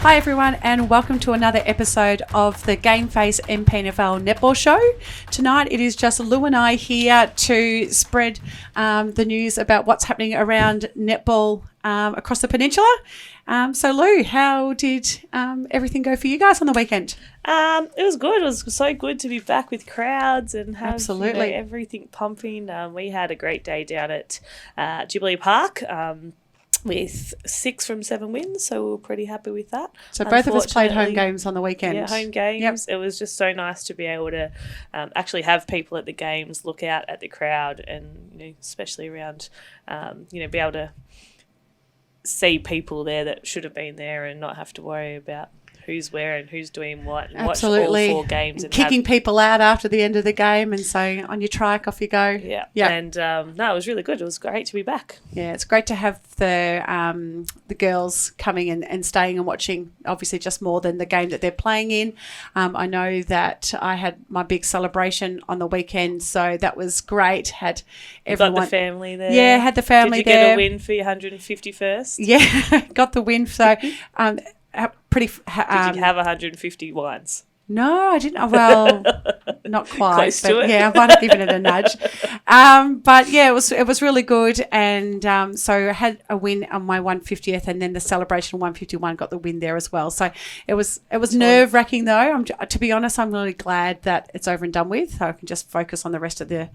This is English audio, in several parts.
Hi everyone, and welcome to another episode of the GameFace MPNFL Netball Show. Tonight it is just Lou and I here to spread the news about what's happening around netball across the peninsula. So Lou, how did everything go for you guys on the weekend? It was good. It was so good to be back with crowds and have Absolutely. Everything pumping. We had a great day down at Jubilee Park. With 6 from 7 wins, so we were pretty happy with that. So both of us played home games on the weekend. Yeah, home games. Yep. It was just so nice to be able to actually have people at the games look out at the crowd and, especially around, be able to see people there that should have been there and not have to worry about who's where and who's doing what and Absolutely. watch all 4 games. And kicking people out after the end of the game and saying, on your trike, off you go. Yeah. And it was really good. It was great to be back. Yeah, it's great to have the girls coming and staying and watching, obviously just more than the game that they're playing in. I know that I had my big celebration on the weekend, so that was great. Had everyone. Got the family there. Yeah, had the family there. Did you get a win for your 151st? Yeah, got the win. So pretty. Did you have 150 wines? No, I didn't. Well, not quite. Close to it. Yeah, I might have given it a nudge. But yeah, it was really good. And so I had a win on my 150th, and then the celebration 151 got the win there as well. So it was nerve wracking though. To be honest, I'm really glad that it's over and done with. So I can just focus on the rest of the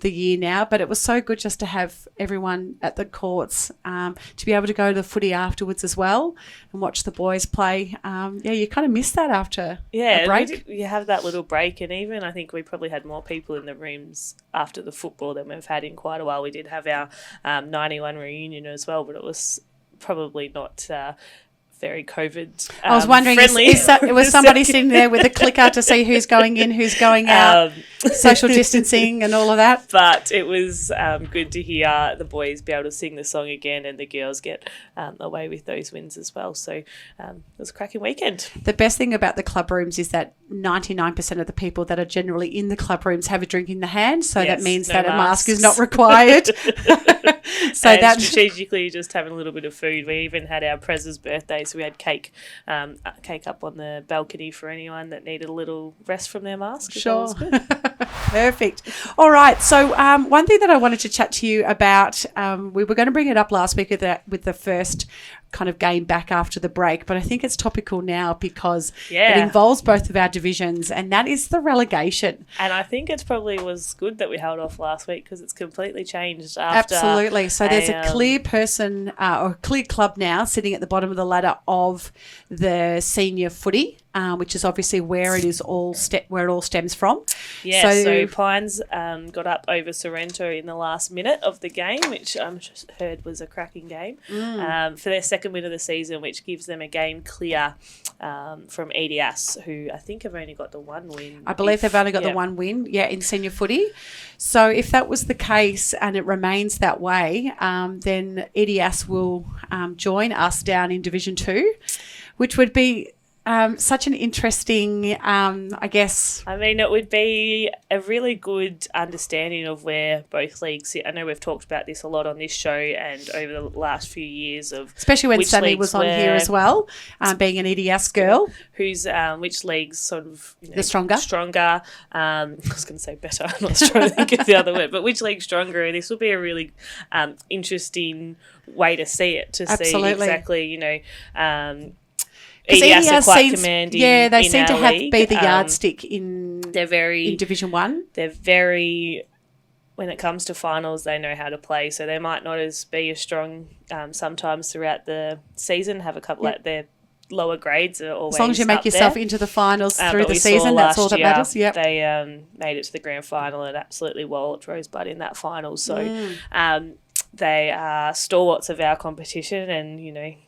year now. But it was so good just to have everyone at the courts, to be able to go to the footy afterwards as well and watch the boys play. You kind of miss that after a break. You have that little break, and even I think we probably had more people in the rooms after the football than we've had in quite a while. We did have our 91 reunion as well, but it was probably not very COVID I was wondering, was somebody sitting there with a clicker to see who's going in, who's going out, social distancing and all of that? But it was good to hear the boys be able to sing the song again and the girls get away with those wins as well. So it was a cracking weekend. The best thing about the club rooms is that 99% of the people that are generally in the club rooms have a drink in the hand, so that means that a mask is not required. So that strategically just having a little bit of food. We even had our Prez's birthday, so we had cake up on the balcony for anyone that needed a little rest from their mask. Sure. That was good. Perfect. All right. So one thing that I wanted to chat to you about, we were going to bring it up last week with the first kind of game back after the break, but I think it's topical now because it involves both of our divisions, and that is the relegation. And I think it probably was good that we held off last week because it's completely changed after. Absolutely. So there's a clear person or clear club now sitting at the bottom of the ladder of the senior footy, which is obviously where it is where it all stems from. Yeah, so Pines got up over Sorrento in the last minute of the game, which I just heard was a cracking game, for their second win of the season, which gives them a game clear from EDS, who I think have only got the one win. I believe they've only got the one win, in senior footy. So if that was the case and it remains that way, then EDS will join us down in Division 2, which would be such an interesting, I guess. I mean, it would be a really good understanding of where both leagues sit. I know we've talked about this a lot on this show and over the last few years of, especially when Sammy was on here as well, being an EDS girl. Who's which leagues sort of the stronger. I was going to say better. I'm not trying to think of the other word, but which league's stronger? And this will be a really interesting way to see it. Absolutely. See exactly, EDS are quite commanding. Yeah, they seem to league. be the yardstick in Division 1. They're very, when it comes to finals, they know how to play. So they might not be as strong sometimes throughout the season. Have a couple at their lower grades are always, as long as you make yourself into the finals through the season, that's all that matters. Yep. They made it to the grand final and absolutely walloped Rosebud in that final. So they are stalwarts of our competition, and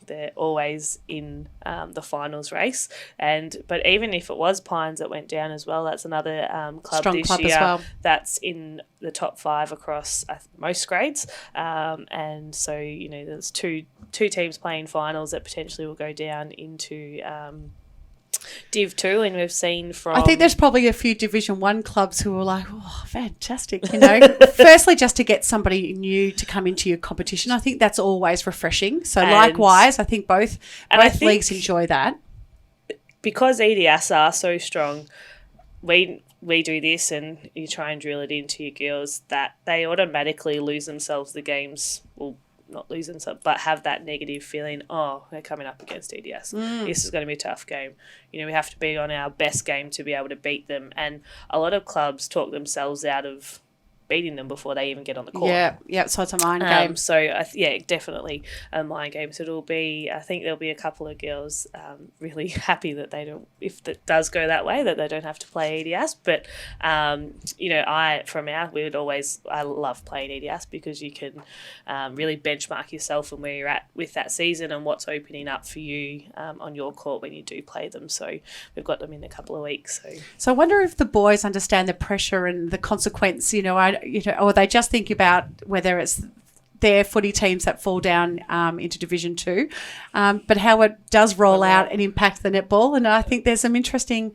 they're always in the finals race. But even if it was Pines that went down as well, that's another club strong this club year as well. That's in the top 5 across most grades. And so there's two teams playing finals that potentially will go down into Div 2, and we've seen from... I think there's probably a few Division 1 clubs who are like, oh, fantastic, Firstly, just to get somebody new to come into your competition, I think that's always refreshing. So likewise, I think both leagues enjoy that. because EDS are so strong, we do this and you try and drill it into your girls that they automatically lose themselves the games. Well, not lose themselves, but have that negative feeling, oh, they're coming up against EDS. This is going to be a tough game. We have to be on our best game to be able to beat them. And a lot of clubs talk themselves out of beating them before they even get on the court. Yeah, so it's a mind game. So, definitely a mind game. So I think there'll be a couple of girls really happy that they don't, if it does go that way, that they don't have to play EDS. But, I love playing EDS because you can really benchmark yourself and where you're at with that season and what's opening up for you on your court when you do play them. So we've got them in a couple of weeks. So I wonder if the boys understand the pressure and the consequence, or they just think about whether it's their footy teams that fall down into Division 2, but how it does roll out and impact the netball. And I think there's some interesting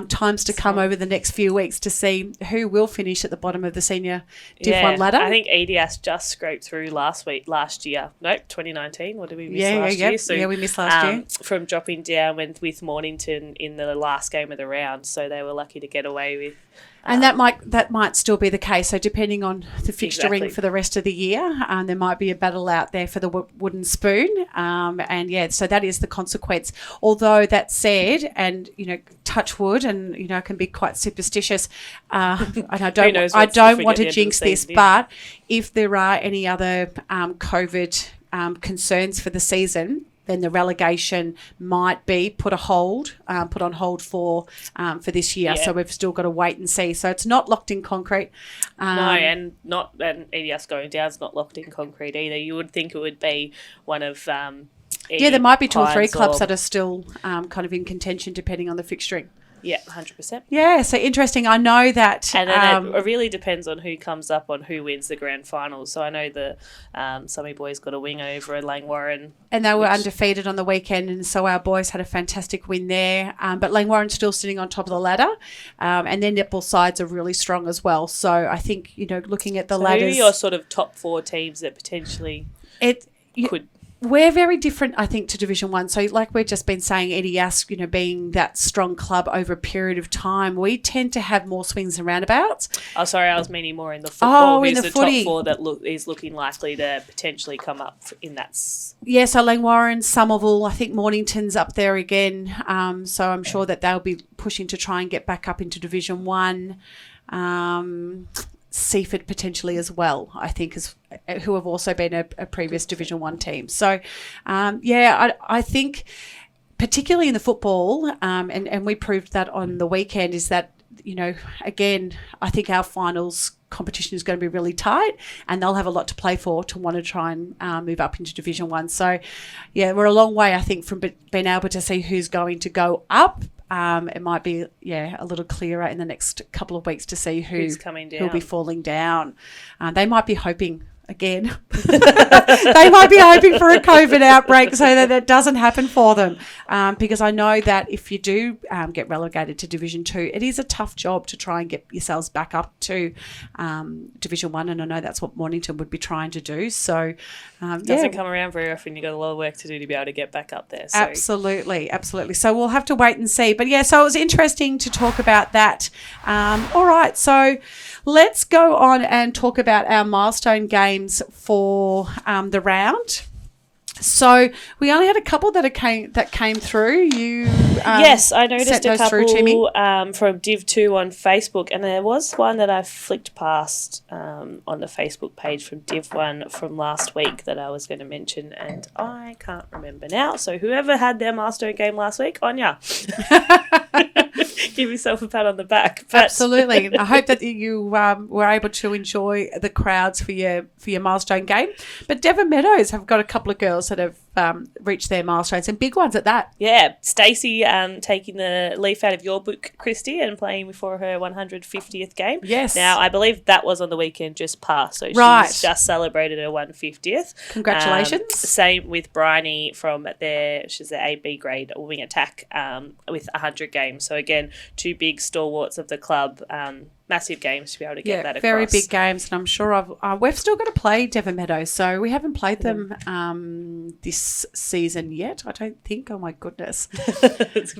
times to come over the next few weeks to see who will finish at the bottom of the senior Div 1 ladder. I think EDS just scraped through last year. Nope, 2019. What did we miss last year? So, we missed last year. From dropping down with Mornington in the last game of the round. So they were lucky to get away with. And that might still be the case. So depending on the fixturing for the rest of the year, there might be a battle out there for the wooden spoon. So that is the consequence. Although that said, and touch wood, and I can be quite superstitious. And I don't want to jinx this, but if there are any other COVID concerns for the season, then the relegation might be put on hold for this year. So we've still got to wait and see. So it's not locked in concrete. And EDS going down is not locked in concrete either. You would think it would be one of there might be 2 or 3 clubs that are still kind of in contention depending on the fixturing. Yeah, 100%. Yeah, so interesting. I know that... And then it really depends on who comes up on who wins the grand finals. So I know the Summy boys got a wing over at Langwarrin. And they were undefeated on the weekend, and so our boys had a fantastic win there. But Langwarrin's still sitting on top of the ladder, and their netball sides are really strong as well. So I think, looking at the ladders... Who are your sort of top 4 teams that potentially could... We're very different, I think, to Division 1. So like we've just been saying, EDS, being that strong club over a period of time, we tend to have more swings and roundabouts. Oh, sorry, I was meaning more in the football. Who's the footy? Top 4 that is looking likely to potentially come up in that? Yeah, so Langwarrin, Somerville, I think Mornington's up there again. So I'm sure that they'll be pushing to try and get back up into Division 1. Seaford potentially as well, I think, who have also been a previous Division 1 team. So, I think particularly in the football, and we proved that on the weekend, is that, again, I think our finals competition is going to be really tight, and they'll have a lot to play for to want to try and move up into Division 1. So, we're a long way, I think, from being able to see who's going to go up. It might be, a little clearer in the next couple of weeks to see who's coming down, who'll be falling down. They might be hoping again. They might be hoping for a COVID outbreak so that it doesn't happen for them. Because I know that if you do get relegated to Division 2, it is a tough job to try and get yourselves back up to Division 1, and I know that's what Mornington would be trying to do. So, doesn't come around very often. You've got a lot of work to do to be able to get back up there. So. Absolutely. So we'll have to wait and see. But so it was interesting to talk about that. All right, so let's go on and talk about our milestone games for the round. So we only had a couple that came through. You yes, I noticed a couple from Div 2 on Facebook, and there was one that I flicked past on the Facebook page from Div 1 from last week that I was going to mention, and I can't remember now. So whoever had their milestone game last week, on ya. Give yourself a pat on the back. But absolutely. I hope that you were able to enjoy the crowds for your milestone game. But Devon Meadows have got a couple of girls that have reached their milestones, and big ones at that. Yeah, Stacey taking the leaf out of your book, Christy, and playing before her 150th game. Yes. Now, I believe that was on the weekend just past, so she's just celebrated her 150th. Congratulations. Same with Bryony from she's the AB grade wing attack with 100 games. So again, 2 big stalwarts of the club massive games to be able to get that across. Very big games, and I'm sure we've still got to play Devon Meadows, so we haven't played them this season yet. I don't think. Oh my goodness, It's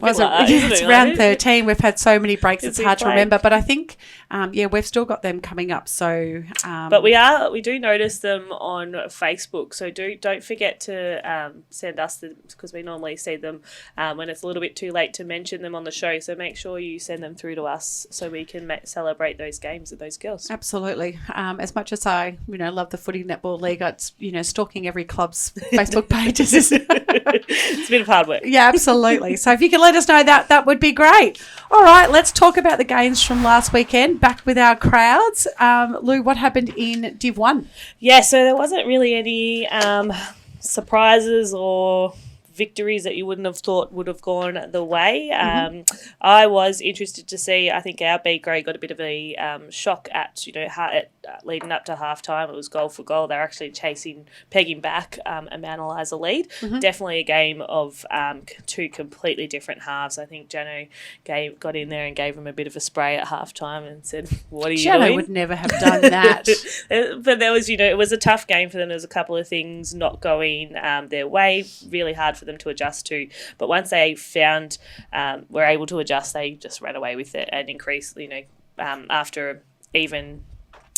round 13. We've had so many breaks; it's hard to remember. But I think, we've still got them coming up. So, but we do notice them on Facebook. So don't forget to send us them, because we normally see them when it's a little bit too late to mention them on the show. So make sure you send them through to us so we can celebrate those games with those girls. Absolutely. As much as I, love the Footy Netball League, it's, stalking every club's Facebook pages. It's a bit of hard work. Yeah, absolutely. So if you can let us know that would be great. All right, let's talk about the games from last weekend. Back with our crowds. Lou, what happened in Div 1? Yeah, so there wasn't really any surprises or victories that you wouldn't have thought would have gone the way. I was interested to see, I think our B grade got a bit of a shock at leading up to half time. It was goal for goal. They're actually pegging back a Mount Eliza lead. Definitely a game of two completely different halves. I think Jano got in there and gave him a bit of a spray at half time and said, "What are you doing?" Jano would never have done that. But there was, it was a tough game for them. There was a couple of things not going their way, really hard for them to adjust to. But once they were able to adjust, they just ran away with it and increased, after even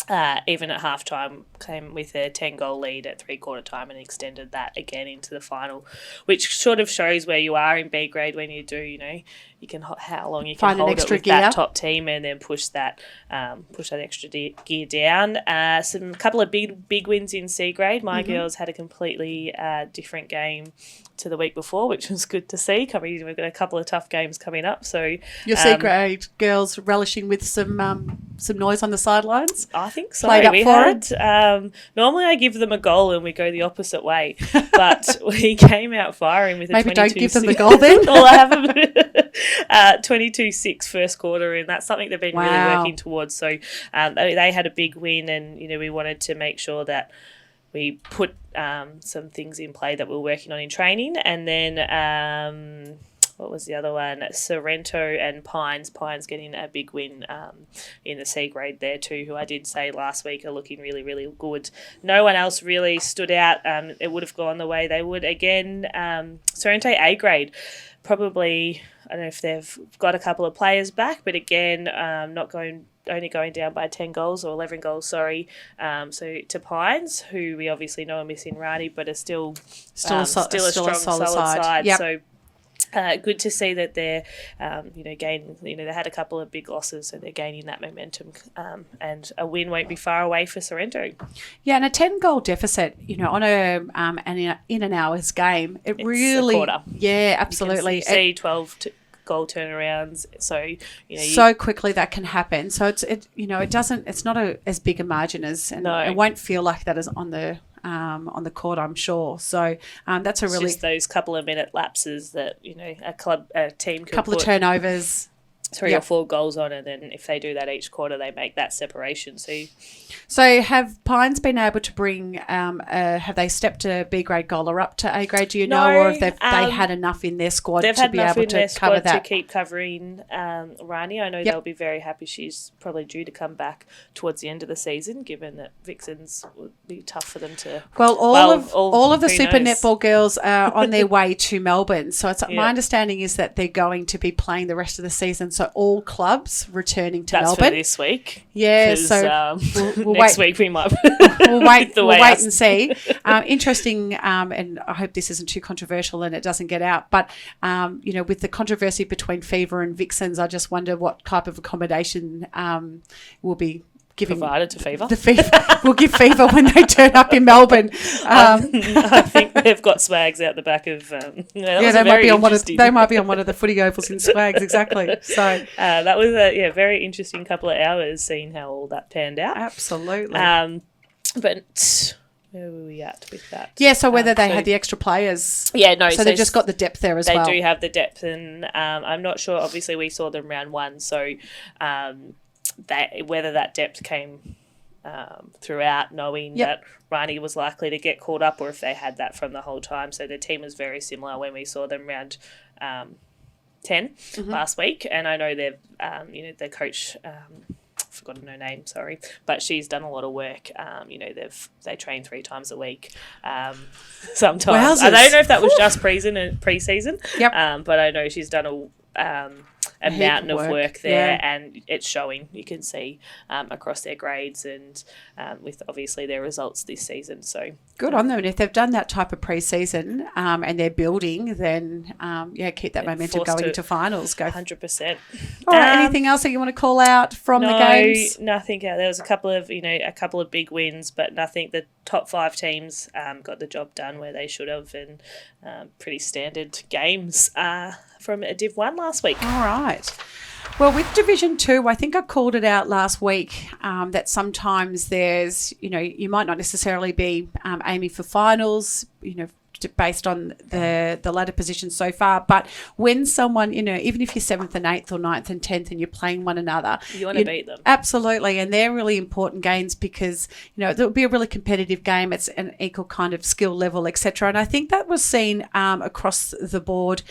at half-time, came with a 10-goal lead at three-quarter time and extended that again into the final, which sort of shows where you are in B grade when you do, you can how long you can find hold an extra it with gear. That top team and then push that extra gear down. Some couple of big wins in C grade. My girls had a completely different game to the week before, which was good to see. We've got a couple of tough games coming up. So your C grade girls relishing with some noise on the sidelines. I think so. Played up we for had normally I give them a goal and we go the opposite way, but we came out firing with a 22-6. Maybe don't give them the goal then. Well, I have them 22-6 first quarter, and that's something they've been really working towards. So they had a big win, and we wanted to make sure that we put some things in play that we're working on in training. And then what was the other one? Sorrento and Pines. Pines getting a big win in the C grade there too, who I did say last week are looking really, really good. No one else really stood out. It would have gone the way they would. Again, Sorrento A grade, probably, I don't know if they've got a couple of players back, but again, only going down by 10 goals or 11 goals, so to Pines, who we obviously know are missing Rani, but are still a strong, solid side. Yep. So good to see that they're, gaining, they had a couple of big losses, so they're gaining that momentum, and a win won't be far away for Sorrento. Yeah, and a 10-goal deficit, on in an hour's game, it's really, a quarter. Yeah, absolutely. You see 12 goal turnarounds, so so quickly that can happen. So it's not as big a margin as, and it won't feel like that as on the court, I'm sure. So that's a really, just those couple of minute lapses that a team can couple of turnovers, 3 or 4 goals on, and then if they do that each quarter, they make that separation. So have Pines been able to bring, have they stepped a B grade goaler up to A grade, do you know, or have they had enough in their squad to be able to cover that? To keep covering Rani. I know they'll be very happy. She's probably due to come back towards the end of the season, given that Vixens would be tough for them to... Well, all of the Super Netball girls are on their way to Melbourne. So my understanding is that they're going to be playing the rest of the season. So all clubs returning to Melbourne. That's for this week. Yeah, so we'll next week we might. we'll wait and see. Interesting, and I hope this isn't too controversial and it doesn't get out. But with the controversy between Fever and Vixens, I just wonder what type of accommodation will be provided to Fever. The Fever will give Fever when they turn up in Melbourne. I think they've got swags out the back of. They might be on one of the footy ovals in swags. Exactly. So that was a very interesting couple of hours, seeing how all that panned out. Absolutely. But where were we at with that? Yeah. So whether they had the extra players. Yeah. No. So they've just got the depth there as well. They do have the depth, and I'm not sure. Obviously, we saw them round 1, so. Whether that depth came throughout, knowing that Rani was likely to get caught up, or if they had that from the whole time. So the team was very similar when we saw them round 10 last week, and I know they've the coach forgotten her name, sorry, but she's done a lot of work. They train 3 times a week. Sometimes I don't know if that was just pre-season. Yep. But I know she's done a mountain of work there, and it's showing. You can see across their grades and with obviously their results this season. So good on them. And if they've done that type of pre-season and they're building, then keep that momentum going into finals. Go 100%. All right. Anything else that you want to call out from the games? Nothing. There was a couple of big wins, but nothing. The top 5 teams got the job done where they should have, and pretty standard games from a Div 1 last week. All right. Well, with Division 2, I think I called it out last week that sometimes there's, you might not necessarily be aiming for finals, based on the ladder position so far. But when someone, even if you're 7th and 8th or 9th and 10th and you're playing one another, you want to beat them. Absolutely. And they're really important games because, it'll be a really competitive game. It's an equal kind of skill level, etc. And I think that was seen across the board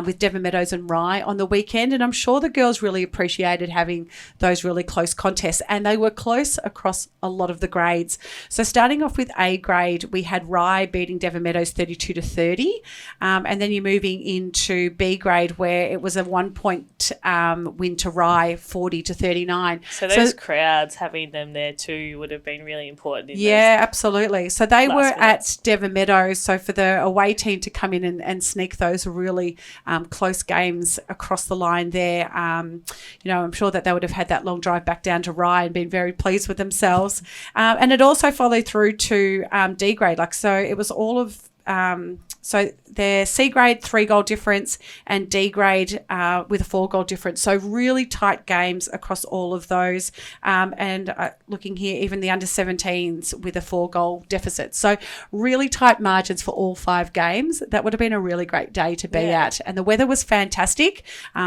with Devon Meadows and Rye on the weekend. And I'm sure the girls really appreciated having those really close contests. And they were close across a lot of the grades. So starting off with A grade, we had Rye beating Devon Meadows 32-30, and then you're moving into B grade where it was a 1-point win to Rye, 40-39. So those crowds, having them there too, would have been really important. Absolutely. So they were minutes. at Devon Meadows. So for the away team to come in and sneak those really close games across the line there, I'm sure that they would have had that long drive back down to Rye and been very pleased with themselves. And it also followed through to D grade. So it was all of so their C grade 3-goal difference and D grade with a 4-goal difference. So really tight games across all of those. And looking here, even the under 17s with a 4-goal deficit. So really tight margins for all 5 games. That would have been a really great day to be at. And the weather was fantastic.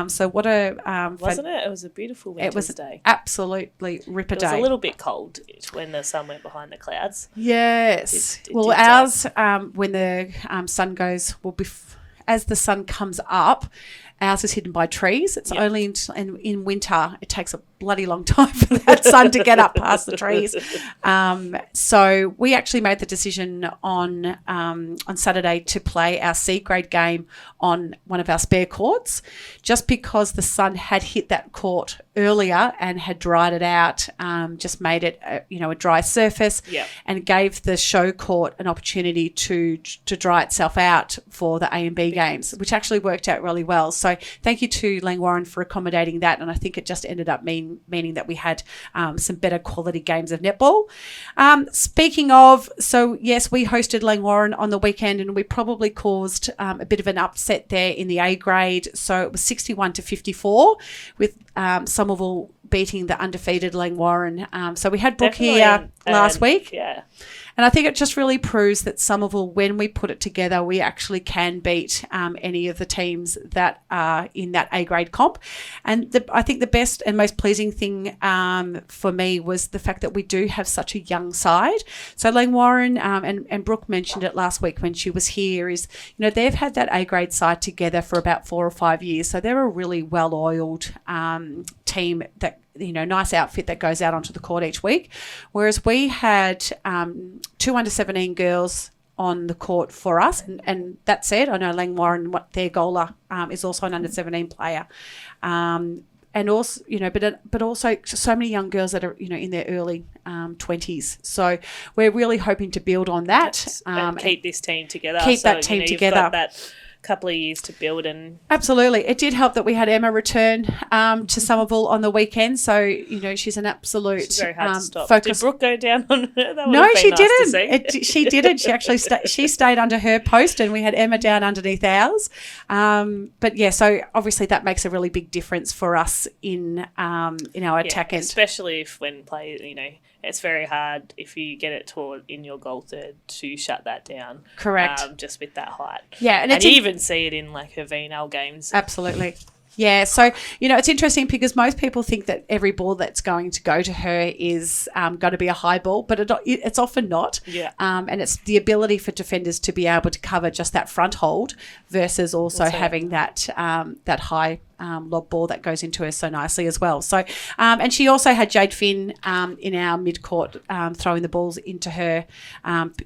So what a wasn't it? It was a beautiful winter's day. Absolutely ripper day. It was a little bit cold when the sun went behind the clouds. Yes. Ours when the sun goes, as the sun comes up, ours is hidden by trees. It's only in winter, it takes a bloody long time for that sun to get up past the trees. So we actually made the decision on Saturday to play our C grade game on one of our spare courts, just because the sun had hit that court earlier and had dried it out, just made it a dry surface, and gave the show court an opportunity to dry itself out for the A and B games, which actually worked out really well. So thank you to Langwarrin for accommodating that, and I think it just ended up meaning that we had some better quality games of netball. Speaking of, so yes, we hosted Langwarrin on the weekend, and we probably caused a bit of an upset there in the A grade. So it was 61-54 with Somerville beating the undefeated Langwarrin. So we had Brooke here last week. Yeah. And I think it just really proves that Somerville, when we put it together, we actually can beat any of the teams that are in that A-grade comp. And I think the best and most pleasing thing for me was the fact that we do have such a young side. So Langwarrin, and Brooke mentioned it last week when she was here, is, they've had that A-grade side together for about 4 or 5 years. So they're a really well-oiled team that, nice outfit that goes out onto the court each week. Whereas we had 2 under-17 girls on the court for us. And that said, I know Langwarrin, their goaler, is also an under-17 player. And also, but also so many young girls that are, in their early 20s. So we're really hoping to build on that. And keep this team together. Keep that team together. You've got that couple of years to build. And absolutely, it did help that we had Emma return to Somerville on the weekend. So she's an absolute she's very hard to stop. Focus. Did Brooke go down on her? That no, she nice didn't. She didn't. She actually she stayed under her post, and we had Emma down underneath ours. But yeah, so obviously that makes a really big difference for us in our attack end, especially if when play, it's very hard if you get it in your goal third to shut that down. Correct. Just with that height. Yeah, and you even see it in like her VNL games. Absolutely. Yeah, so, it's interesting because most people think that every ball that's going to go to her is going to be a high ball, but it's often not. Yeah. And it's the ability for defenders to be able to cover just that front hold versus also having that high lob ball that goes into her so nicely as well. So, and she also had Jade Finn in our mid-court throwing the balls into her.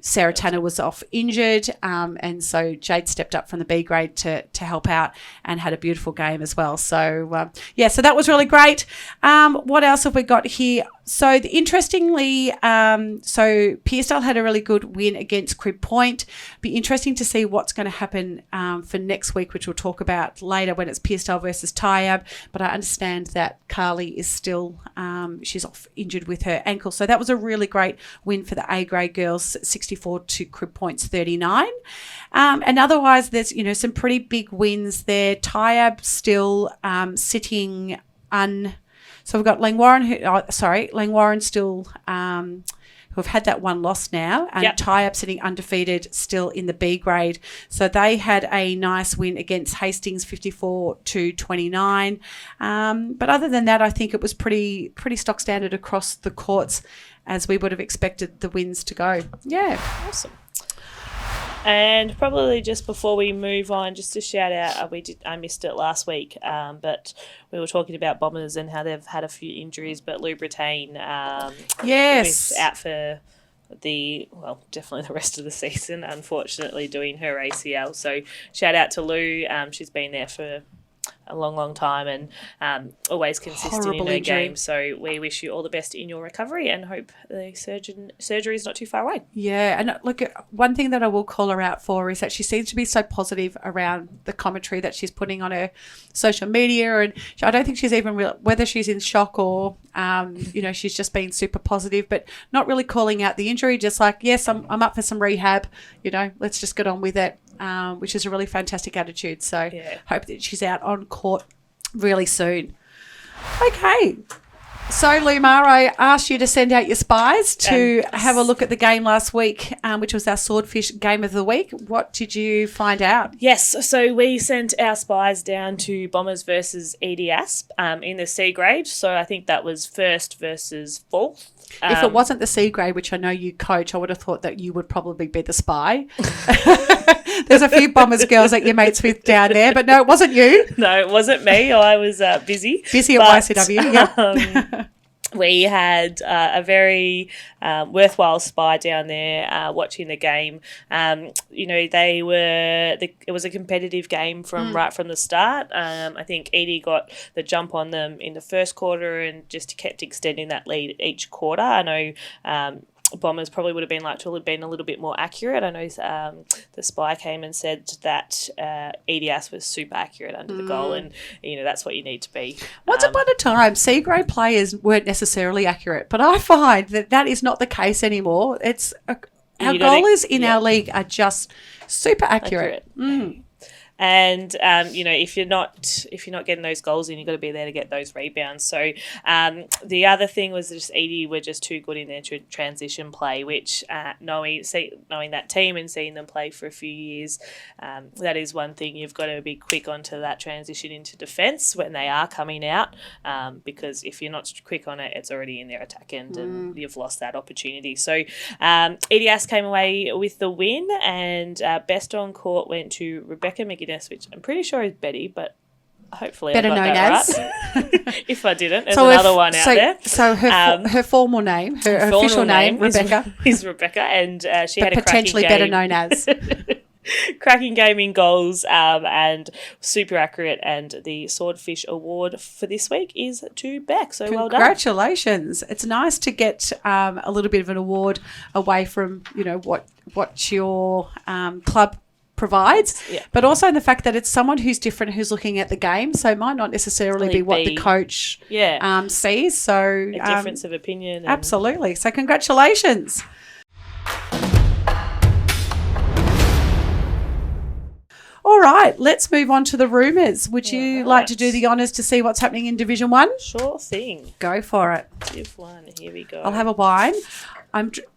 Sarah Tanner was off injured, and so Jade stepped up from the B grade to help out and had a beautiful game as well. So, so that was really great. What else have we got here? So interestingly, so Pearsdale had a really good win against Crib Point. Be interesting to see what's going to happen for next week, which we'll talk about later when it's Pearsdale versus Tyab. But I understand that Carly is still, she's off injured with her ankle. So that was a really great win for the A grade girls, 64 to Crib Point's 39. And otherwise, there's, some pretty big wins there. Tyab still sitting So we've got Langwarren still who have had that one loss now, and Tyab sitting undefeated still in the B grade. So they had a nice win against Hastings, 54 to 29. But other than that, I think it was pretty stock standard across the courts, as we would have expected the wins to go. Yeah, awesome. And probably just before we move on, just to shout out, I missed it last week, but we were talking about Bombers and how they've had a few injuries, but Lubritain was out for definitely the rest of the season, unfortunately, doing her ACL. So shout out to Lou. She's been there for a long time and always consistent in her game. So we wish you all the best in your recovery and hope the surgery is not too far away. Yeah, and look, one thing that I will call her out for is that she seems to be so positive around the commentary that she's putting on her social media, and I don't think she's even whether she's in shock or she's just being super positive, but not really calling out the injury. Just like, yes, I'm up for some rehab. Let's just get on with it. Which is a really fantastic attitude. So hope that she's out on court really soon. Okay. So, Lumar, I asked you to send out your spies to have a look at the game last week, which was our Swordfish Game of the Week. What did you find out? Yes, so we sent our spies down to Bombers versus EDS in the C grade. So I think that was first versus fourth. If it wasn't the C grade, which I know you coach, I would have thought that you would probably be the spy. There's a few Bombers girls that your mates with down there, but no, it wasn't you. No, it wasn't me. I was busy. Busy at YCW, yeah. We had a very worthwhile spy down there watching the game. It was a competitive game right from the start. I think Edie got the jump on them in the first quarter and just kept extending that lead each quarter. I know Bombers probably would have been like to have been a little bit more accurate. I know the spy came and said that EDS was super accurate under the goal, and that's what you need to be. Once upon a time, C grade players weren't necessarily accurate, but I find that is not the case anymore. It's our goalers in our league are just super accurate. And if you're not getting those goals in, you've got to be there to get those rebounds. So the other thing was just Edie were just too good in their transition play, which knowing that team and seeing them play for a few years, that is one thing you've got to be quick onto that transition into defence when they are coming out, because if you're not quick on it, it's already in their attack end and you've lost that opportunity. So EDS came away with the win, and best on court went to Rebecca McGuinness, which I'm pretty sure is Betty, but hopefully I got that right. If I didn't, there's another one out there. So her formal name, her official name, Rebecca, is Rebecca, and she had a potentially cracking game. better known as cracking game in goals, and super accurate. And the Swordfish Award for this week is to Beck. So well done. Congratulations! It's nice to get a little bit of an award away from what your club provides, but also in the fact that it's someone who's different, who's looking at the game, so it might not necessarily be what the coach sees. So a difference of opinion. Absolutely. So congratulations. All right, let's move on to the rumours. Would you like to do the honours to see what's happening in Division 1? Sure thing. Go for it. Div 1, here we go. I'll have a wine.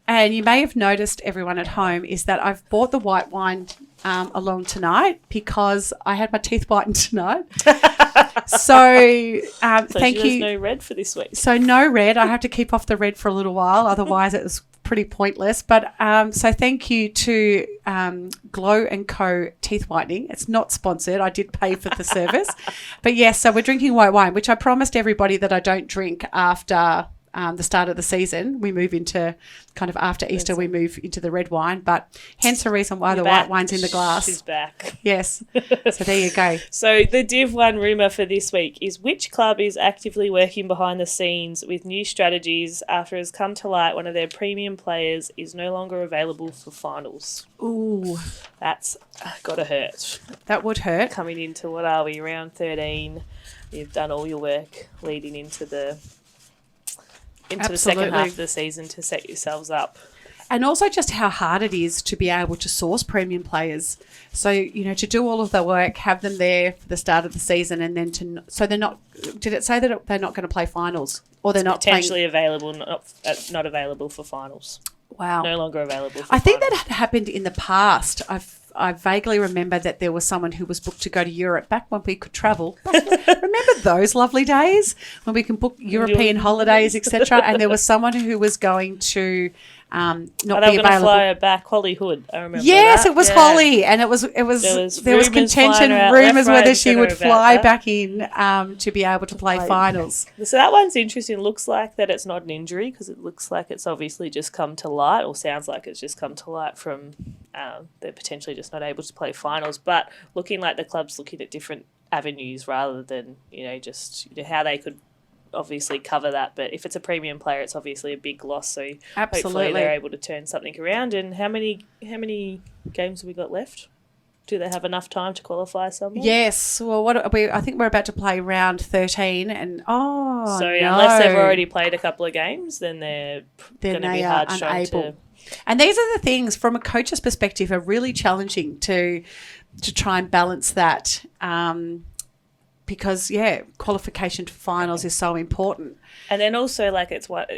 And you may have noticed, everyone at home, is that I've bought the white wine along tonight because I had my teeth whitened tonight. So thank you. No red for this week. So no red. I have to keep off the red for a little while. Otherwise, it was pretty pointless. But so thank you to Glow & Co. Teeth Whitening. It's not sponsored. I did pay for the service. But yes, so we're drinking white wine, which I promised everybody that I don't drink after the start of the season. We move into kind of after Easter, we move into the red wine, but hence the reason why the white wine's in the glass. She's back. Yes. So there you go. So the Div 1 rumour for this week is which club is actively working behind the scenes with new strategies after it has come to light one of their premium players is no longer available for finals. Ooh. That's got to hurt. That would hurt. Coming into, what are we, round 13, you've done all your work leading into the second half of the season to set yourselves up. And also just how hard it is to be able to source premium players. So, to do all of the work, have them there for the start of the season, and then so they're not, did it say that they're not going to play finals? Or they're not potentially available, not available for finals. Wow. No longer available for I think finals. that had happened in the past. I vaguely remember that there was someone who was booked to go to Europe back when we could travel. Remember those lovely days when we can book European holidays, etc. And there was someone who was going to not be available. To fly back Hollywood. I remember. Yes, that. it was Holly, and there was contention, rumours whether she would fly back in to be able to play finals. So that one's interesting. It looks like that it's not an injury because it looks like it's obviously just come to light, or sounds like it's just come to light from they're potentially just not able to play finals. But looking like the club's looking at different avenues rather than just how they could obviously cover that. But if it's a premium player, it's obviously a big loss. So hopefully they're able to turn something around. And how many games have we got left? Do they have enough time to qualify somewhere? Yes. Well, I think we're about to play round 13, and unless they've already played a couple of games, then they're going to be hard shown to. And these are the things from a coach's perspective are really challenging to try and balance that. Because qualification to finals is so important. And then also, it's what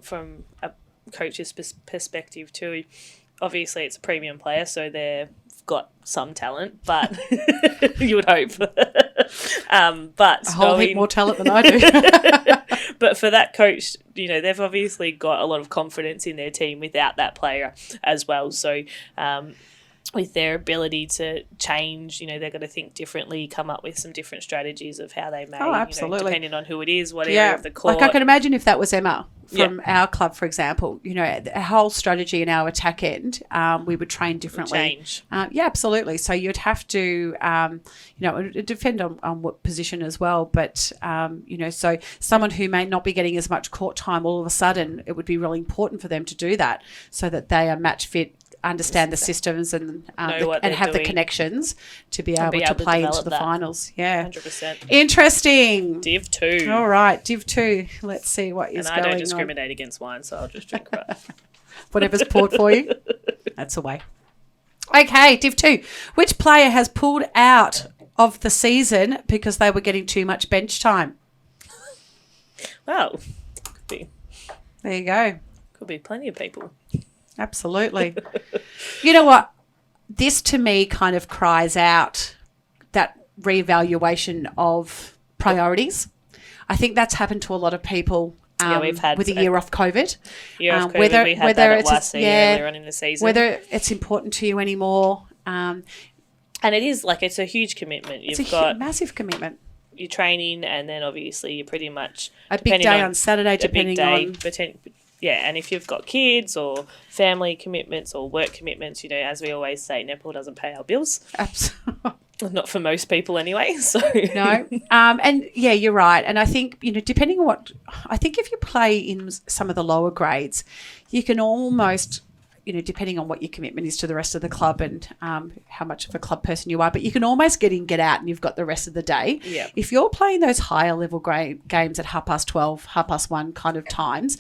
from a coach's perspective too. Obviously, it's a premium player, so they've got some talent, but you would hope. But a whole heap more talent than I do. But for that coach, they've obviously got a lot of confidence in their team without that player as well. So. With their ability to change, they're going to think differently, come up with some different strategies of how they may, depending on who it is, what area of the court. Like I can imagine if that was Emma from our club, for example, a whole strategy in our attack end, we would train differently. Change. Absolutely. So you'd have to, it depend on what position as well. But, so someone who may not be getting as much court time all of a sudden, it would be really important for them to do that so that they are match fit, understand the systems and have the connections to be able to play into the finals. Yeah. 100%. Interesting. Div 2. All right, Div 2. Let's see what is going on. And I don't discriminate against wine, so I'll just drink right. Whatever's poured for you. That's the way. Okay, Div 2. Which player has pulled out of the season because they were getting too much bench time? Well, there you go. Could be plenty of people. Absolutely. You know what? This to me kind of cries out that reevaluation of priorities. I think that's happened to a lot of people we've had with a year off COVID. We had that at YC earlier on in the season. Whether it's important to you anymore. And it is, it's a huge commitment. It's a massive commitment. You're training, and then obviously you're pretty much... A big day on Saturday, depending on... Yeah, and if you've got kids or family commitments or work commitments, as we always say, Netball doesn't pay our bills. Absolutely. Not for most people anyway, so... No. And, you're right. And I think, depending on what... I think if you play in some of the lower grades, you can almost... depending on what your commitment is to the rest of the club and how much of a club person you are, but you can almost get in, get out, and you've got the rest of the day. Yeah. If you're playing those higher level games at 12:30, 1:30 kind of times,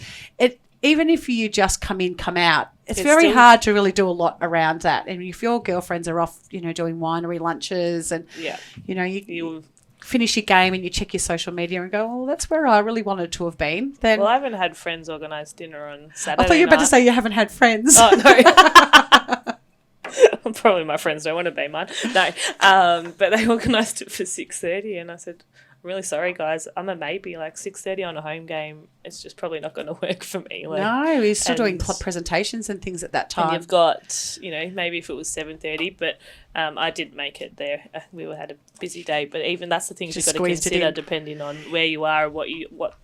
even if you just come in, come out, it's very hard to really do a lot around that. And if your girlfriends are off, doing winery lunches and, you finish your game and you check your social media and go, well, that's where I really wanted to have been. Then, well, I haven't had friends organise dinner on Saturday I thought you were about to say you haven't had friends. Oh, no. Probably my friends don't want to be mine. No, but they organised it for 6:30 and I said, really sorry, guys. I'm a maybe. Like 6:30 on a home game, it's just probably not going to work for me. Like, no, we're still doing presentations and things at that time. And you've got, maybe if it was 7:30, but I did make it there. We had a busy day, but even that's the things you've got to consider depending on where you are and what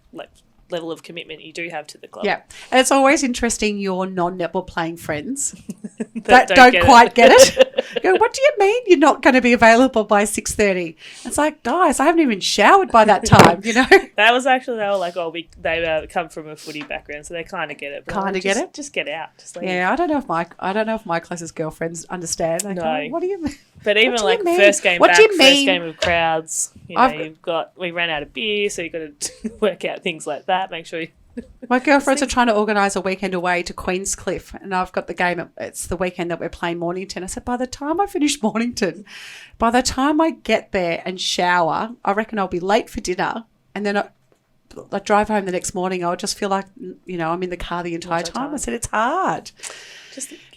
level of commitment you do have to the club. Yeah, and it's always interesting your non-netball playing friends that don't quite get it. Go, what do you mean you're not going to be available by 6:30? It's like, guys, I haven't even showered by that time, That was actually, they were like, they come from a footy background, so they kind of get it. Get it? Just get out. Just leave. Yeah, I don't know if my closest girlfriends understand. They go, what do you mean? But even like first game back, first game of crowds, we ran out of beer, so you've got to work out things like that, make sure you... My girlfriends are trying to organise a weekend away to Queenscliff, and I've got the game. It's the weekend that we're playing Mornington. I said, by the time I finish Mornington, by the time I get there and shower, I reckon I'll be late for dinner, and then I drive home the next morning. I'll just feel like, I'm in the car the entire time. I said, it's hard.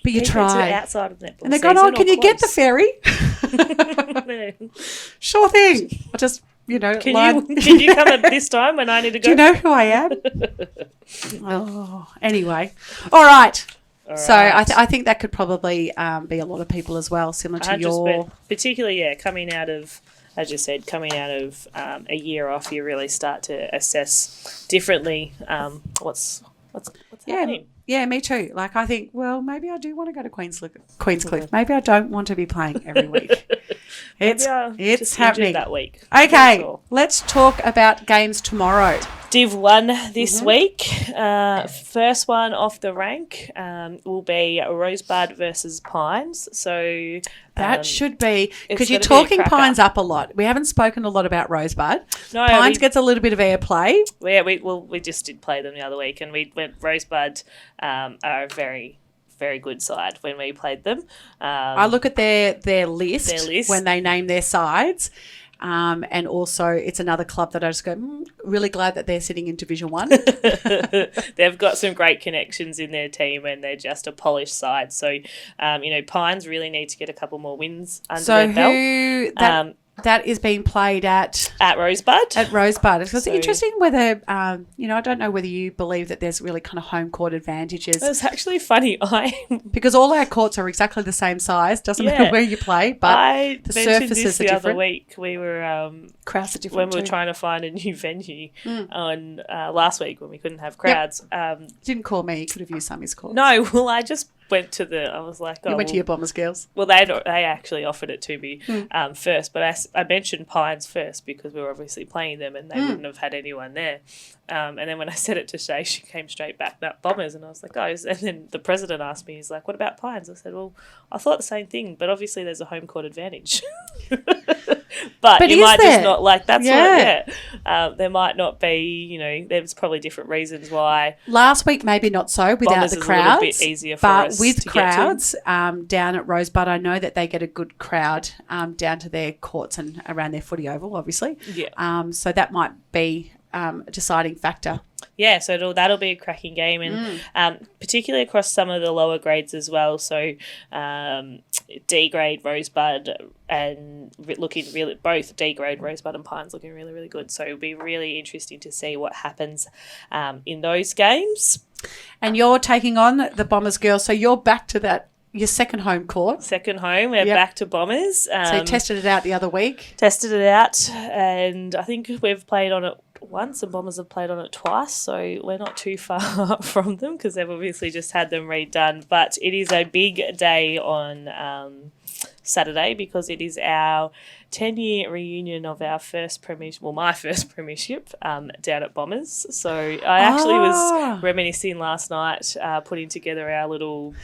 But you try. Outside of netball. And they're going, can you get the ferry? Sure thing. I just... Can you come at this time when I need to go? Do you know who I am? Anyway. All right. So I think that could probably be a lot of people as well, similar to your... Particularly, coming out of, as you said, a year off, you really start to assess differently what's happening. Yeah, me too. Like, I think, well, maybe I do want to go to Queenscliff. Maybe I don't want to be playing every week. It's happening that week. Okay, let's talk about games tomorrow. Div 1 this week. First one off the rank will be Rosebud versus Pines. So that should be, because you're talking Pines up a lot. We haven't spoken a lot about Rosebud. No, Pines gets a little bit of airplay. Yeah, we just did play them the other week, and we went Rosebud are a very, very good side when we played them. I look at their list when they name their sides. And also it's another club that I just go, really glad that they're sitting in Division 1. They've got some great connections in their team, and they're just a polished side. So, Pines really need to get a couple more wins under their belt. That is being played at Rosebud. At Rosebud. It's interesting whether, I don't know whether you believe that there's really kind of home court advantages. It's actually funny. Because all our courts are exactly the same size. Doesn't matter where you play, but the surfaces are different. The other week we were crowds are different when we were trying to find a new venue on last week when we couldn't have crowds. Yep. Didn't call me. You could have used Sammy's call. No, well, I just went to I was like, you went to your Bombers girls. Well, they actually offered it to me first, but I mentioned Pines first because we were obviously playing them, and they wouldn't have had anyone there. And then when I said it to Shay, she came straight back, that Bombers, and I was like, oh. And then the president asked me, he's like, what about Pines? I said, well, I thought the same thing, but obviously there's a home court advantage. But you might just not like that's there might not be, there's probably different reasons why. Last week maybe not so without Bombers the crowds, a little bit easier for us but with to crowds down at Rosebud, I know that they get a good crowd down to their courts and around their footy oval, obviously. Yeah. So that might be a deciding factor. Yeah, so that'll be a cracking game, and particularly across some of the lower grades as well. So D grade Rosebud and looking really, both D grade Rosebud and Pines looking really, really good. So it'll be really interesting to see what happens in those games. And you're taking on the Bombers girls, so you're back to that. Your second home court. Second home. We're back to Bombers. So you tested it out the other week. Tested it out, and I think we've played on it once, and Bombers have played on it twice, so we're not too far from them because they've obviously just had them redone. But it is a big day on Saturday because it is our 10-year reunion of our first premiership, well, my first premiership down at Bombers. So I actually was reminiscing last night, putting together our little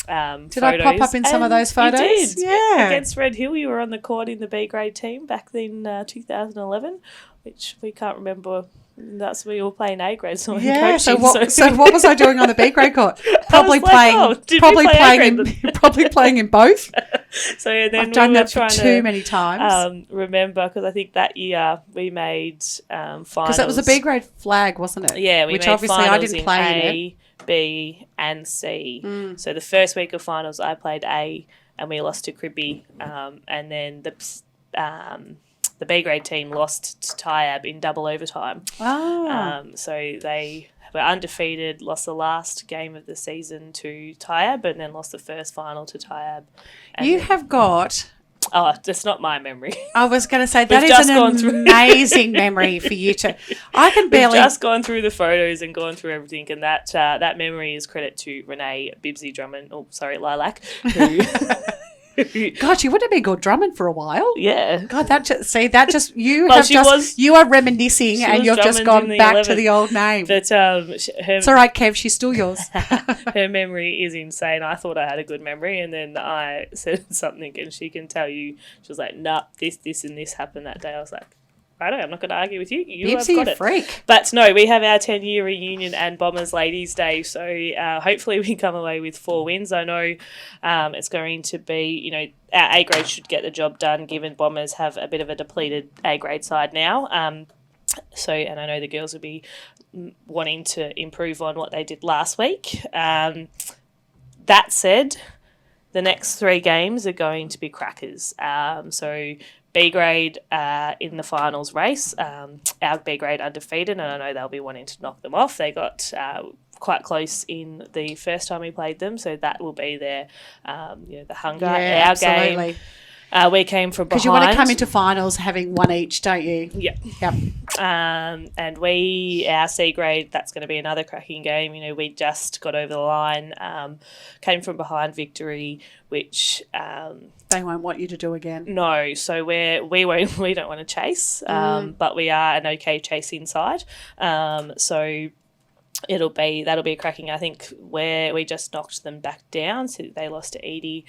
Did photos. I pop up in some of those photos? You did. Yeah. Against Red Hill, you were on the court in the B grade team back in 2011, which we can't remember. That's we were playing A grade, so yeah. So what was I doing on the B grade court? Probably playing in both. So and then I've done that for too many times. Remember, because I think that year we made finals. Because that was a B grade flag, wasn't it? Yeah, which obviously I didn't play in A, B, and C. So the first week of finals, I played A, and we lost to Cribby, and then the the B grade team lost to Tyab in double overtime. So they were undefeated, lost the last game of the season to Tyab, and then lost the first final to Tyab. You have got... Oh, that's not my memory. I was going to say, that is an amazing memory for you to... I can barely... We've just gone through the photos and gone through everything, and that memory is credit to Renee Bibbsy Drummond, Lilac, who... God, you would have been good drumming for a while. Yeah. God, you are reminiscing and you've just gone back to the old name. But it's all right, Kev, she's still yours. Her memory is insane. I thought I had a good memory, and then I said something and she can tell you, she was like, nah, this and this happened that day. I was like, righto, I'm not going to argue with you. You have got it. Freak. But no, we have our 10-year reunion and Bombers Ladies Day, so hopefully we come away with 4 wins. I know it's going to be, our A grade should get the job done, given Bombers have a bit of a depleted A grade side now. And I know the girls will be wanting to improve on what they did last week. That said, the next 3 games are going to be crackers. So B grade in the finals race, our B grade undefeated, and I know they'll be wanting to knock them off. They got quite close in the first time we played them, so that will be their, the hunger. Yeah, our absolutely. Game, we came from behind. Because you want to come into finals having 1 each, don't you? Yeah. Yep. And our C grade, that's going to be another cracking game. We just got over the line, came from behind victory, which they won't want you to do again. No, so we don't want to chase, but we are an okay chase inside. So that'll be a cracking. I think where we just knocked them back down, so they lost to Edie.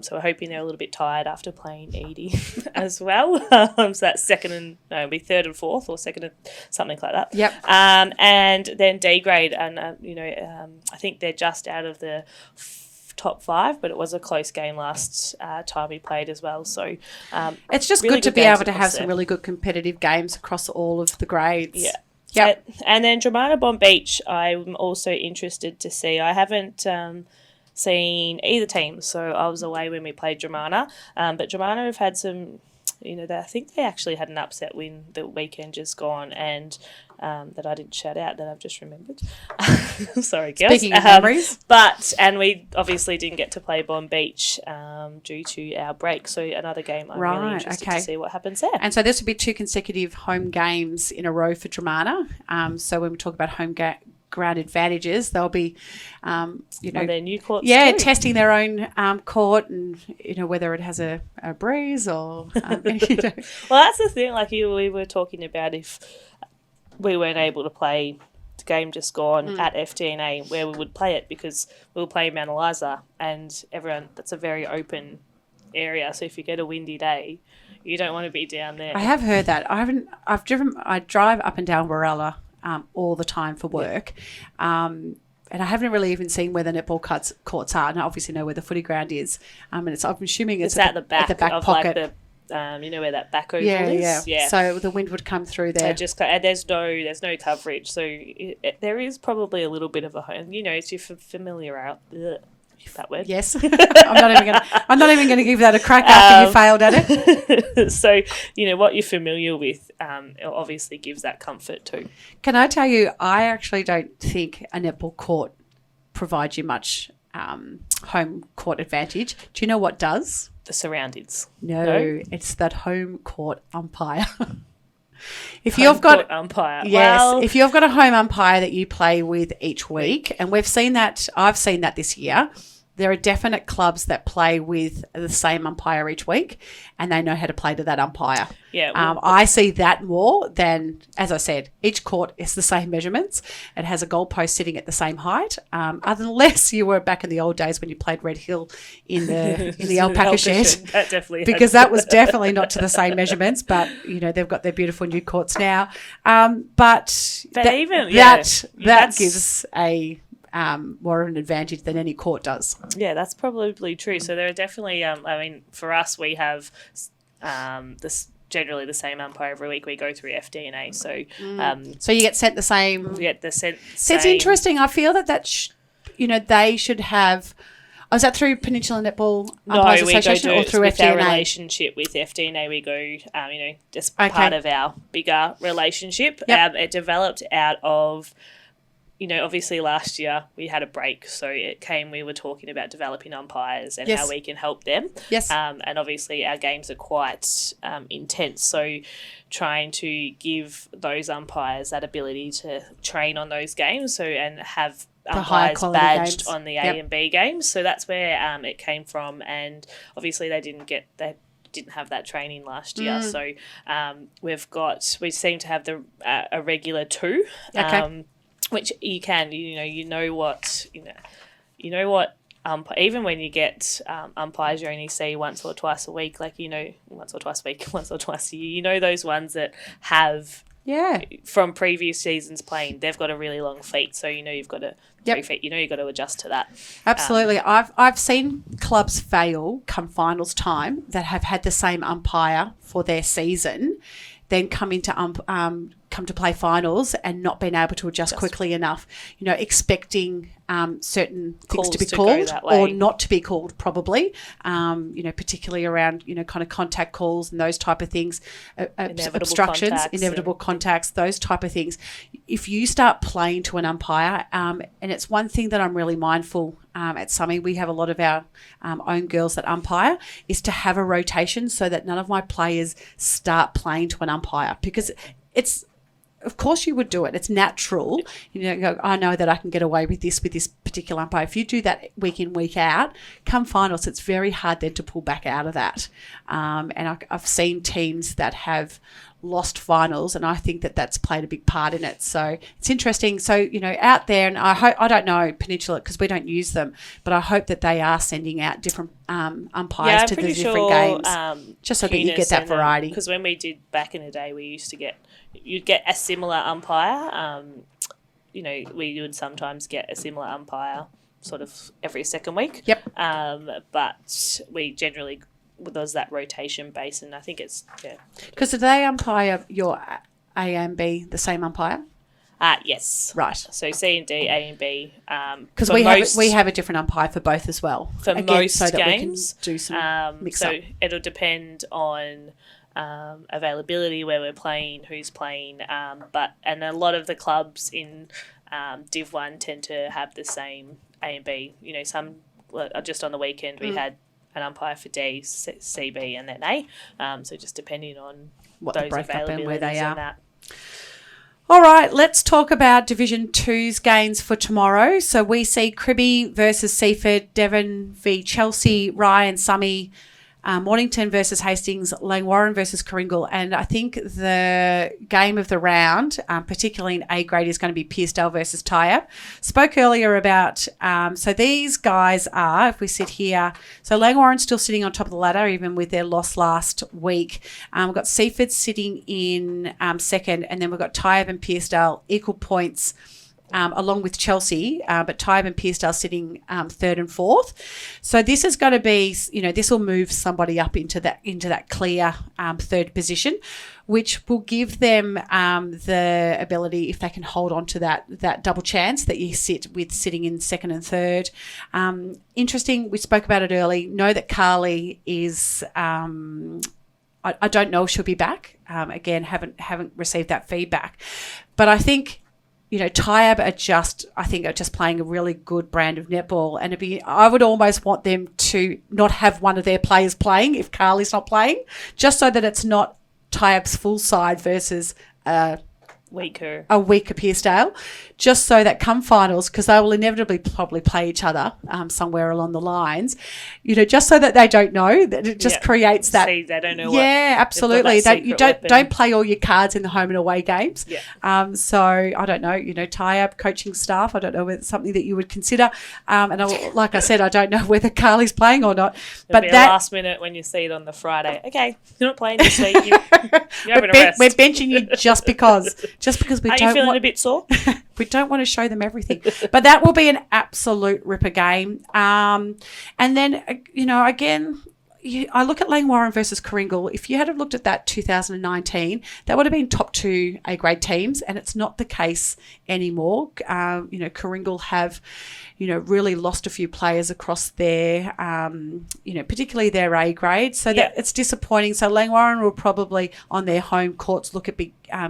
So we're hoping they're a little bit tired after playing Edie as well. So that's it'll be 3rd and 4th or 2nd and something like that. Yep. And then D grade, and I think they're just out of the top 5, but it was a close game last time we played as well. So it's just really good to be able to have there. some really good competitive games across all of the grades. Yeah. Yep. And then Dramana Bomb Beach, I'm also interested to see. I haven't seen either team, so I was away when we played Dramana. But Dramana have had some, I think they actually had an upset win the weekend just gone, and that I didn't shout out, that I've just remembered. Sorry, girls. Speaking of memories. And we obviously didn't get to play Bomb Beach due to our break, so another game I'm really interested to see what happens there. And so this will be 2 consecutive home games in a row for Dramana. So when we talk about home ground advantages, they'll be, on their new courts too. testing their own court, and whether it has a breeze or. Well, that's the thing. Like we were talking about, if we weren't able to play the game just gone at FDNA, where we would play it, because we'll play Mount Eliza, and that's a very open area. So if you get a windy day, you don't want to be down there. I have heard that. I drive up and down Warella all the time for work. And I haven't really even seen where the netball courts are. And I obviously know where the footy ground is. And I'm assuming it's at the back of pocket. Like where that back oval is? Yeah. So the wind would come through there. And there's no coverage. So there is probably a little bit of a home. It's your familiar out. That word. Yes. I'm not even going to give that a crack after you failed at it. So, what you're familiar with it obviously gives that comfort too. Can I tell you, I actually don't think a netball court provides you much home court advantage. Do you know what does? The surroundings. No, it's that home court umpire. If you've got umpire, if you've got a home umpire that you play with each week, and I've seen that this year, there are definite clubs that play with the same umpire each week, and they know how to play to that umpire. Yeah, I see that more than, as I said, each court is the same measurements. It has a goalpost sitting at the same height, unless you were back in the old days when you played Red Hill in the alpaca shed. That definitely because that was definitely not to the same measurements. But they've got their beautiful new courts now. That gives a more of an advantage than any court does. Yeah, that's probably true. So there are definitely, for us, we have this generally the same umpire every week. We go through FDNA. So so you get sent the same. We get the same. So it's interesting. I feel that they should have. Oh, is that through Peninsula Netball No, Umpires we go Association do or it through with our FDNA? relationship with FDNA. We go, just part of our bigger relationship. Yep. It developed out of, obviously last year we had a break, so we were talking about developing umpires and how we can help them. Yes. And obviously our games are quite intense, so trying to give those umpires that ability to train on those games and have umpires badged games. on the A and B games. So that's where it came from, and obviously they didn't have that training last year. So we seem to have a regular 2. Okay. Which you can, even when you get umpires you only see once or twice a week, once or twice a year, those ones that have from previous seasons playing, they've got a really long feet, so you've got to 3 feet, you've got to adjust to that. Absolutely. I've seen clubs fail come finals time that have had the same umpire for their season, then come to play finals and not being able to adjust quickly enough, expecting certain things to be called or not to be called probably, particularly around, kind of contact calls and those type of things, obstructions, inevitable contacts, those type of things. If you start playing to an umpire, and it's one thing that I'm really mindful at Summy, we have a lot of our own girls that umpire, is to have a rotation so that none of my players start playing to an umpire, because it's, of course you would do it. It's natural. I know that I can get away with this particular umpire. If you do that week in, week out, come finals, it's very hard then to pull back out of that. And I've seen teams that have lost finals, and I think that that's played a big part in it. So it's interesting. So, out there, and I don't know Peninsula because we don't use them, but I hope that they are sending out different umpires to the different games, just so that you get that variety. Because when we did back in the day, you'd get a similar umpire. We would sometimes get a similar umpire sort of every second week. Yep. But we generally was that rotation base, and I think it's Because do they umpire your A and B the same umpire? Yes. Right. So C and D, A and B. Because we have a different umpire for both as well. For most so that games, we can do some mix up. So it'll depend on availability, where we're playing, who's playing. And a lot of the clubs in Div 1 tend to have the same A and B. Some just on the weekend we had an umpire for D, C, B, and then A. So just depending on what those the breakup and where they are. That. All right, let's talk about Division 2's games for tomorrow. So we see Cribby versus Seaford, Devon v Chelsea, Rye and Summy, Mornington versus Hastings, Langwarrin versus Coringal. And I think the game of the round, particularly in A grade, is going to be Pearcedale versus Tyre. Spoke earlier about, so these guys are, if we sit here, so Langwarrin's still sitting on top of the ladder, even with their loss last week. We've got Seaford sitting in second, and then we've got Tyre and Pearcedale equal points, along with Chelsea, but Tybe and Pearcedale sitting third and fourth. So this is going to be, this will move somebody up into that clear third position, which will give them the ability, if they can hold on to that double chance that you sit with sitting in second and third. Interesting, we spoke about it early. Know that Carly is... I don't know if she'll be back. Again, haven't received that feedback. But I think... Tyab are just playing a really good brand of netball, and I would almost want them to not have one of their players playing if Carly's not playing, just so that it's not Tyab's full side versus a weaker Pearcedale, just so that come finals, because they will inevitably probably play each other somewhere along the lines, just so that they don't know, that it just creates that. See, they don't know. Yeah, absolutely. Don't play all your cards in the home and away games. Yeah. So I don't know. Tyab coaching staff. I don't know whether it's something that you would consider. Like I said, I don't know whether Carly's playing or not. But that last minute when you see it on the Friday, okay, you're not playing this week. You're having a rest. We're benching you just because we Are don't. You feeling a bit sore? We don't want to show them everything. But that will be an absolute ripper game. And then, again, I look at Langwarrin versus Coringal. If you had looked at that 2019, that would have been top 2 A-grade teams, and it's not the case anymore. Coringal have, really lost a few players across their, particularly their A-grade. So that it's disappointing. So Langwarrin will probably, on their home courts, look at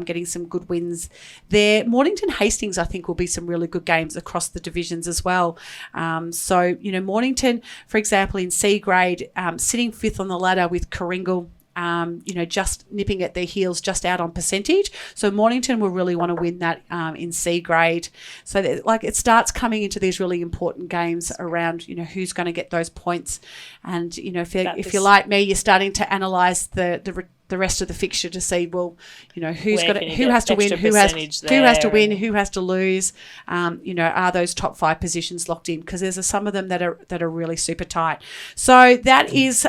getting some good wins there. Mornington Hastings, I think, will be some really good games across the divisions as well. Mornington, for example, in C grade, sitting 5th on the ladder with Coringal, just nipping at their heels, just out on percentage. So Mornington will really want to win that in C grade. So it starts coming into these really important games around, who's going to get those points. And, if you're like me, you're starting to analyse the rest of the fixture to see, who has to win, who has to win, who has to lose. Are those top 5 positions locked in? Because there's some of them that are really super tight. So that is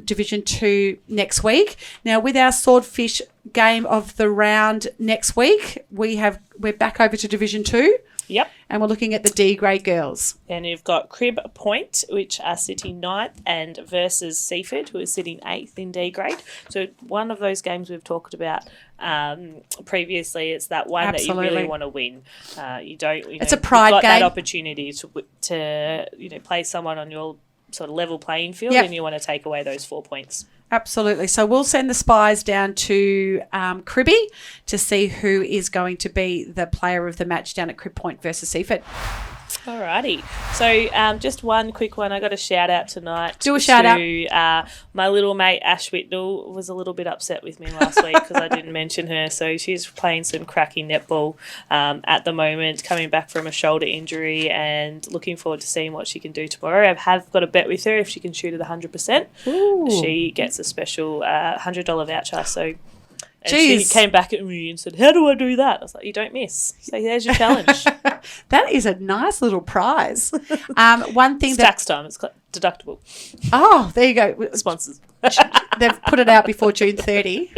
Division 2 next week. Now with our Swordfish game of the round next week, we're back over to Division 2. Yep. And we're looking at the D grade girls. And you've got Crib Point, which are sitting 9th, and versus Seaford, who is sitting 8th in D grade. So one of those games we've talked about previously, it's that one that you really want to win. You don't. It's a pride game. You've got that opportunity to play someone on your sort of level playing field, and you want to take away those 4 points. Absolutely. So we'll send the spies down to Cribby to see who is going to be the player of the match down at Crib Point versus Seaford. Alrighty. So just one quick one. I got a shout out tonight. Do a shout out. My little mate Ash Whitnell was a little bit upset with me last week because I didn't mention her. So she's playing some cracking netball at the moment, coming back from a shoulder injury, and looking forward to seeing what she can do tomorrow. I have got a bet with her. If she can shoot at 100%, she gets a special $100 voucher. So. And she came back at me and said, "How do I do that?" I was like, "You don't miss." So there's your challenge. That is a nice little prize. One thing it's tax time. It's deductible. Oh, there you go. Sponsors. They've put it out before June 30,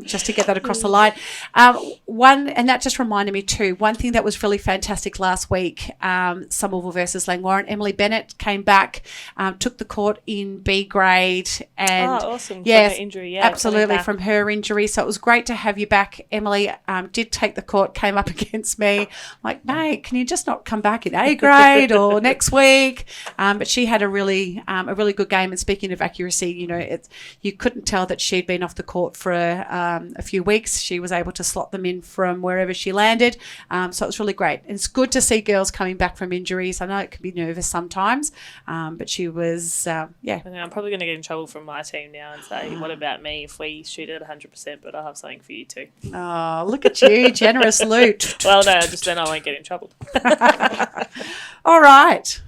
just to get that across the line. And that just reminded me too, one thing that was really fantastic last week, Somerville versus Langwarrin. Emily Bennett came back, took the court in B grade. And awesome. Yes, from her injury, absolutely, from her injury. So it was great to have you back. Emily did take the court, came up against me. I'm like, mate, can you just not come back in A grade or next week? But she had a really good game. And speaking of accuracy, you couldn't tell that she'd been off the court for a few weeks. She was able to slot them in from wherever she landed. So it was really great. And it's good to see girls coming back from injuries. I know it can be nervous sometimes, but she was, I'm probably going to get in trouble from my team now and say, what about me if we shoot at 100%, but I'll have something for you too. Oh, look at you, generous loot. Well, no, just then I won't get in trouble. All right.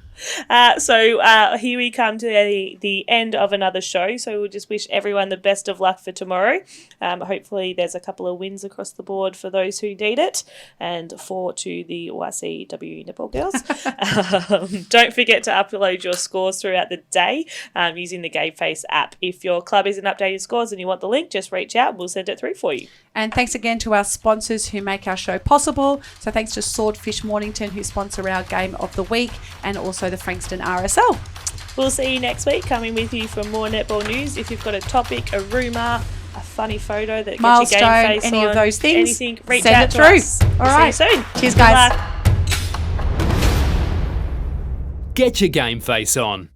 So here we come to the end of another show. So we'll just wish everyone the best of luck for tomorrow. Hopefully there's a couple of wins across the board for those who need it, and to the YCW Netball girls. Don't forget to upload your scores throughout the day using the GameFace app. If your club isn't updating scores and you want the link, just reach out and we'll send it through for you. And thanks again to our sponsors who make our show possible. So thanks to Swordfish Mornington, who sponsor our game of the week, and also the Frankston RSL. We'll see you next week, coming with you for more netball news. If you've got a topic, a rumour, a funny photo that Milestone, gets your game face any on, of those things, anything, reach send out it to through. us. All right. See you soon. Cheers, guys. Bye. Get your game face on.